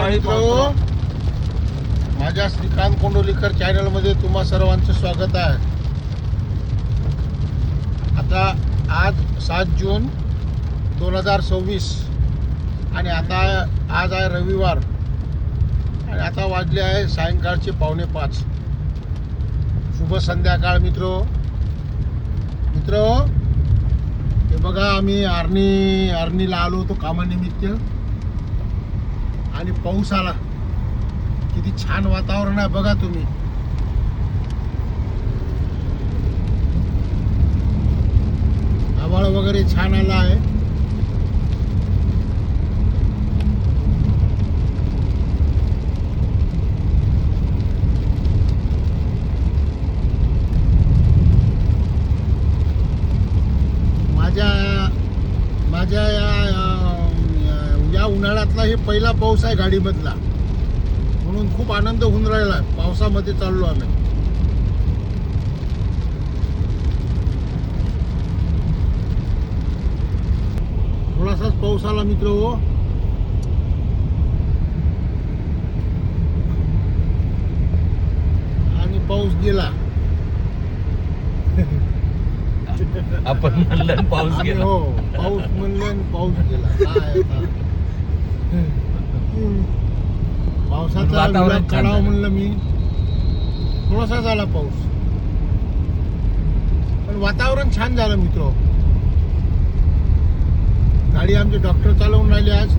मित्र, माझ्या श्रीकांत कोंडोलीकर चॅनल मध्ये तुम्हा सर्वांचं स्वागत आहे. आता आज 7 जून 2026 आणि आज आहे रविवार आणि आता वाजले आहे सायंकाळचे 4:45. शुभ संध्याकाळ मित्र. हे बघा, आम्ही आर्नीला आलो होतो कामानिमित्त आणि पाऊस आला. किती छान वातावरण आहे बघा तुम्ही. आभाळ वगैरे छान आला आहे. माझ्या या उन्हाळ्यातला हे पहिला पाऊस आहे गाडीमधला, म्हणून खूप आनंद होऊन राहिला. पावसामध्ये चाललो आम्ही. थोडासाच पाऊस आला मित्र हो. आणि पाऊस गेला. आपण म्हणलं पाऊस गेला. हो, पाऊस म्हणलं पाऊस गेला. काय पावसाचा वातावरण काढावं म्हणलं मी. थोडासा झाला पाऊस, पण वातावरण छान झालं मित्र. गाडी आमचे डॉक्टर चालवून राहिले आज.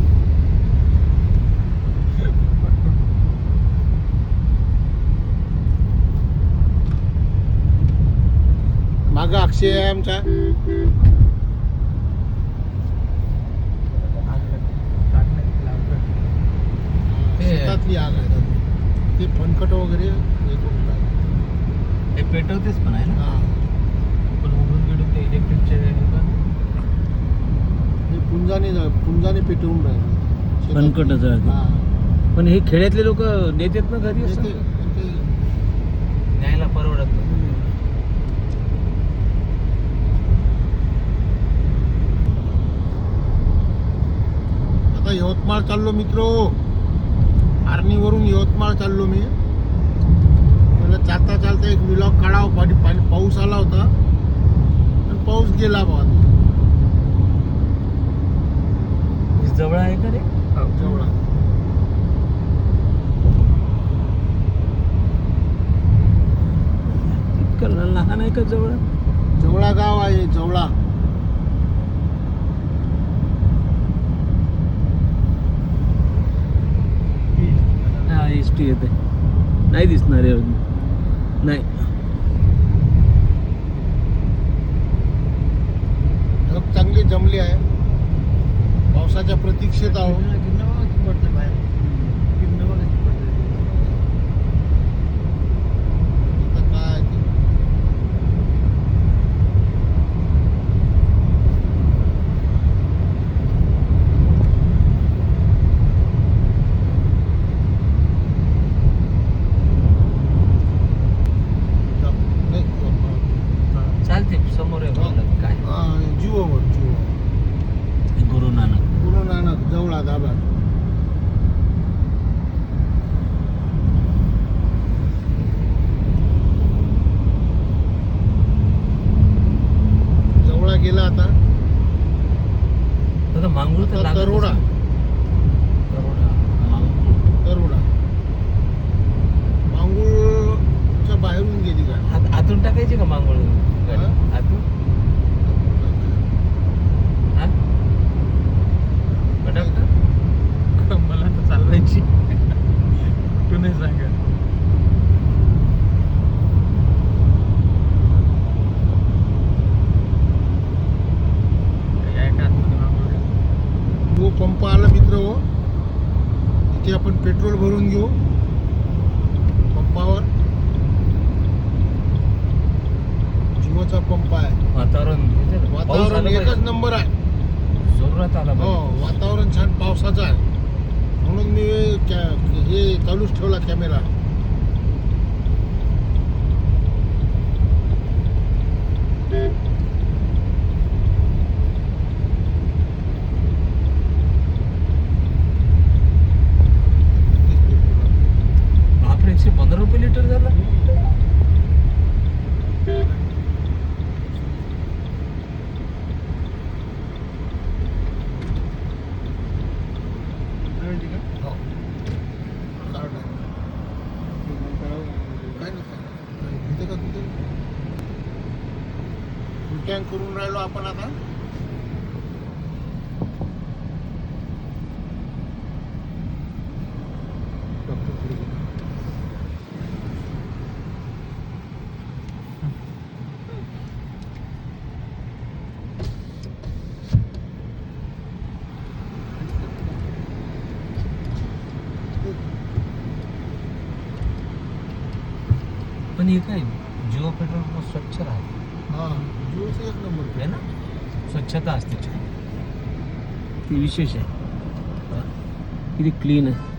मागं अक्षय आहे आमचा. शेतातली आग आहे. ते फनकट वगैरे हे करून टाकलं. हे पेटवतेच पण आहे ना. हा, पण उडून गेलो ते इलेक्ट्रिकचे हे पुंजाने पेटवून राहिले. फनकटच आहे ते. हा. पण हे खेड्यातले लोक नेतात ना घरी असं. ते न्यायला परवडत नाही. आता यवतमाळ चाललो मित्र. आर्नीवरून यवतमाळ चाललो मी. मला चालता चालता एक व्लॉग काढावा. पाऊस आला होता आणि पाऊस गेला बा. जवळ आहे का रे? जवळा इतकं लहान आहे का जवळ? जवळा गाव आहे. जवळा हा, एस टी येते. नाही दिसणार आहे अजून. नाही. ढग चांगली जमली आहे. पावसाच्या प्रतीक्षेत आहो. आता काय ते. चालते समोर आहे म्हणलं काय. जिओवर गुरु नानक जवळा दाभाड. जवळा गेला आता. आता मांगूळ तर आता लागत तरोडा. असेल. तरोडा मांगूळच्या बाहेरून गेली गाडी. आतून टाकायची का मांगूळ गाडी? हा? आतून हा? पटापट. मला तर चालवायची. तू नाही सांगा. तो पंप आला मित्र हो. इथे आपण पेट्रोल भरून घेऊ पंपावर. जिओचा पंप आहे. वातावरण एकच नंबर आहे. जोरात आला हो, वातावरण छान पावसाचं आहे. म्हणून मी हे चालूच ठेवला कॅमेरा. म्युन्सिपाल्टी का हो कार्ड आहे. काय नाही इथे का तुझं फुल टँक करून राहिलो आपण आता. पण हे काय जिओ पेट्रोल पंप स्वच्छ राहते हा जिओचं एक नंबर आहे ना, स्वच्छता असते छान, ती विशेष आहे. किती क्लीन आहे.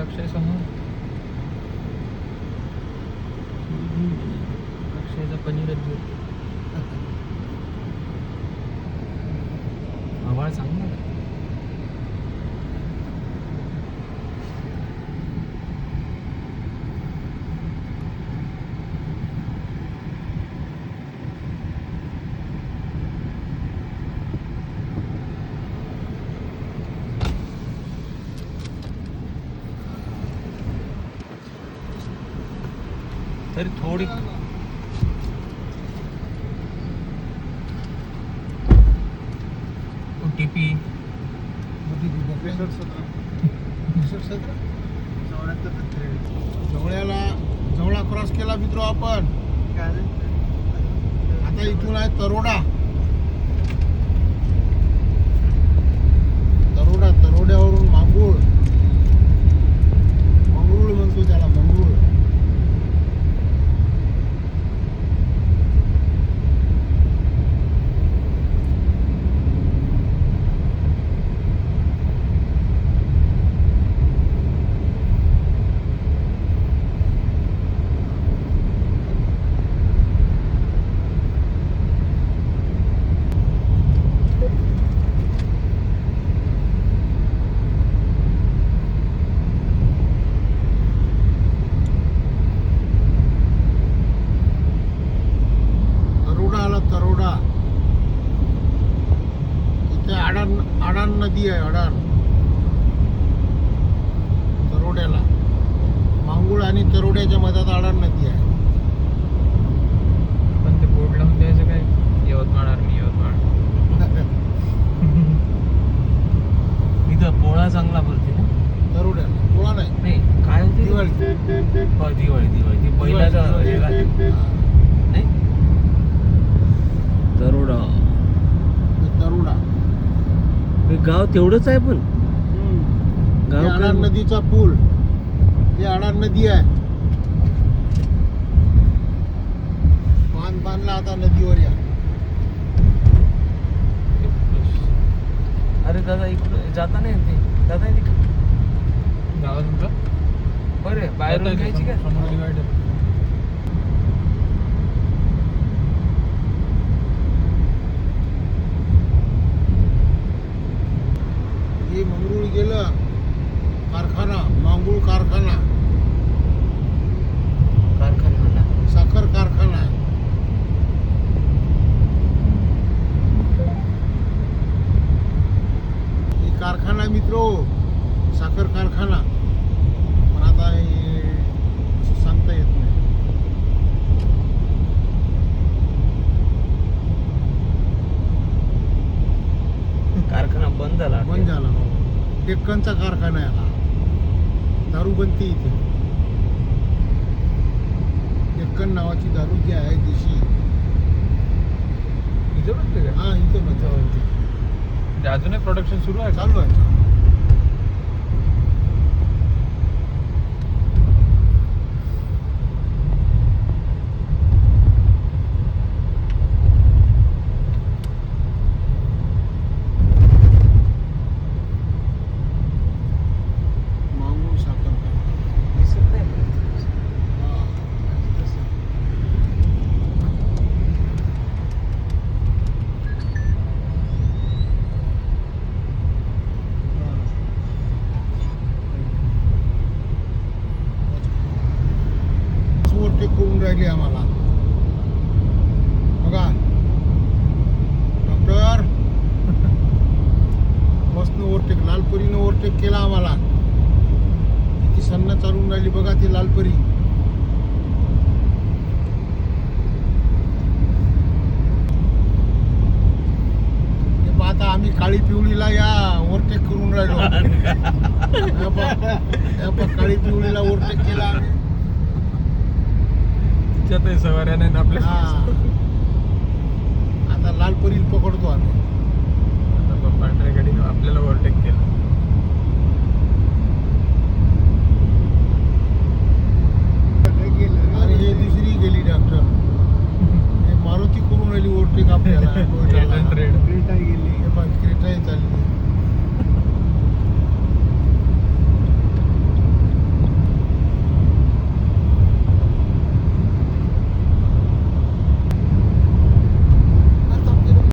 अक्षय समोर अक्षयचा पनीरच घेऊ. आवाज चांगला आहे. तरी थोडी OTP जवळा क्रॉस केला मित्र आपण. आता इथून आहे तरोडा. तरोड्यावरून मंगरूळ म्हणतो त्याला, मंगरूळ. तरोडा इथे अडाण नदी आहे. अडाण तरोड्याला, मांगूळ आणि तरोड्याच्या मधात अडाण नदी आहे. पण ते बोर्ड लावून द्यायचं काय, यवतमाळ आर्मी यवतमाळ. इथं पोळा चांगला भरते ना तरोड्याला. पोळा नाही, नाही काय होते दिवाळी. दिवाळी ती पहिल्याचा नाही. तरोडा तरोडा हे गाव तेवढंच आहे पण गाव अडाण काय- नदीचा पूल, ही अडाण नदी आहे. बांधला आता नदीवर या. अरे दादा इकडं जाता नाही येते, जाता येते का गावात तुमचं बरे बाहेरून घ्यायची का? समोर डिवायडर. हे मंगरूळ गेलं कारखाना, मांगूळ कारखाना, कारखाना साखर कारखाना आहे. हे कारखाना मित्रो, साखर कारखाना. पण आता हे असं सांगता येत नाही. कारखाना बंद झाला बंद झाला. डेक्कनचा कारखाना आहे हा. दारू बनते इथे. डेक्कन नावाची दारू जी आहे देशी, इथे बनते का? हा इथे बनते. म्हणजे अजूनही प्रोडक्शन सुरू आहे का? चालू आहे. मांगूळ साखर कारखाना. दिसत नाही. हा. ओव्हरटेक करून राहिली आम्हाला. बघा डॉक्टर बसनं ओव्हरटेक, लालपरीनं ओव्हरटेक केला आम्हाला. किती सन्न चालून राहिली बघा ती लालपरी. हे पहा आता आम्ही काळी पिवळीला या ओव्हरटेक करून राहिलो. हे पहा, काळी पिवळीला ओव्हरटेक केला आम्ही. तिच्यातही सवाऱ्या नाही ना आपल्या. हा. आता लालपरीला पकडतो आम्ही. आता पांढऱ्या गाडीनं